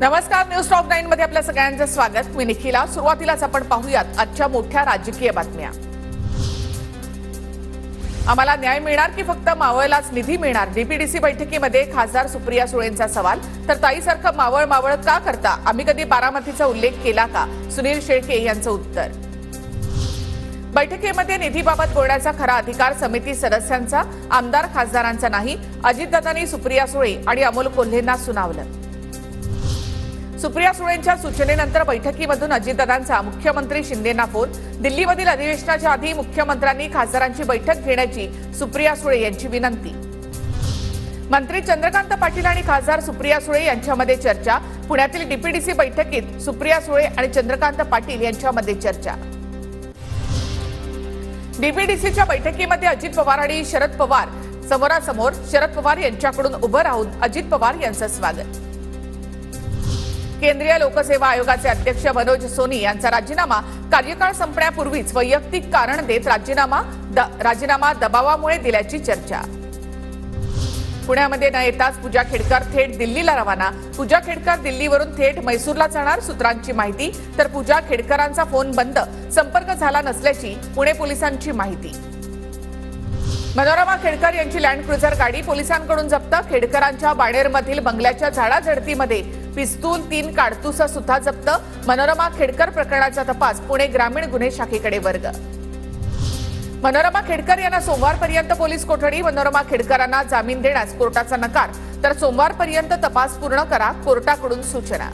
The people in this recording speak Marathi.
नमस्कार, न्यूज टॉप 9 मध्ये आपल्या सगळ्यांचं स्वागत। मी निखिला। सुरुवातीलाच आपण पाहूयात आजच्या मोठ्या राजकीय बातम्या। आम्हाला न्याय मिळणार की फक्त मावळलाच निधी मिळणार? डीपीडीसी बैठकीमध्ये खासदार सुप्रिया सुळेंचा सवाल। तर ताईसारखं मावळ मावळ का करता? आम्ही कधी बारामतीचा उल्लेख केला का? सुनील शेळके यांचं उत्तर। बैठकीमध्ये निधीबाबत बोलण्याचा खरा अधिकार समिती सदस्यांचा, आमदार खासदारांचा नाही। अजितदादांनी सुप्रिया सुळे आणि अमोल कोल्हेंना सुनावलं। सुप्रिया सुळेंच्या सूचनेनंतर बैठकीमधून अजितदादांचा मुख्यमंत्री शिंदेंना फोन। दिल्लीमधील अधिवेशनाच्या आधी मुख्यमंत्र्यांनी खासदारांची बैठक घेण्याची सुप्रिया सुळे यांची विनंती। मंत्री चंद्रकांत पाटील आणि खासदार सुप्रिया सुळे यांच्यामध्ये चर्चा। पुण्यातील डीपीडीसी बैठकीत सुप्रिया सुळे आणि चंद्रकांत पाटील यांच्यामध्ये चर्चा। डीपीडीसीच्या बैठकीमध्ये अजित पवार आणि शरद पवार समोरासमोर। शरद पवार यांच्याकडून उभं राहून अजित पवार यांचं स्वागत। केंद्रीय लोकसेवा आयोगाचे अध्यक्ष मनोज सोनी यांचा राजीनामा। कार्यकाळ संपण्यापूर्वीच वैयक्तिक कारण देत राजीनामा दबावामुळे दिल्याची चर्चा। पुण्यामध्ये न येताच पूजा खेडकर थेट दिल्लीला रवाना। पूजा खेडकर दिल्लीवरून थेट मैसूरला जाणार, सूत्रांची माहिती। तर पूजा खेडकरांचा फोन बंद, संपर्क झाला नसल्याची पुणे पोलिसांची माहिती। मनोरमा खेडकर यांची लँड क्रुझर गाडी पोलिसांकडून जप्त। खेडकरांच्या बाणेरमधील बंगल्याच्या झाडाझडतीमध्ये पिस्तूल, 3 काडतुस सुद्धा जप्त। मनोरमा खेडकर प्रकरणाचा तपास पुणे ग्रामीण गुन्हे शाखेकडे वर्ग। मनोरमा खेडकर यांना सोमवारपर्यंत पोलीस कोठडी। मनोरमा खेडकरांना जामीन देण्यास कोर्टाचा नकार। तर सोमवारपर्यंत तपास पूर्ण करा, कोर्टाकडून सूचना।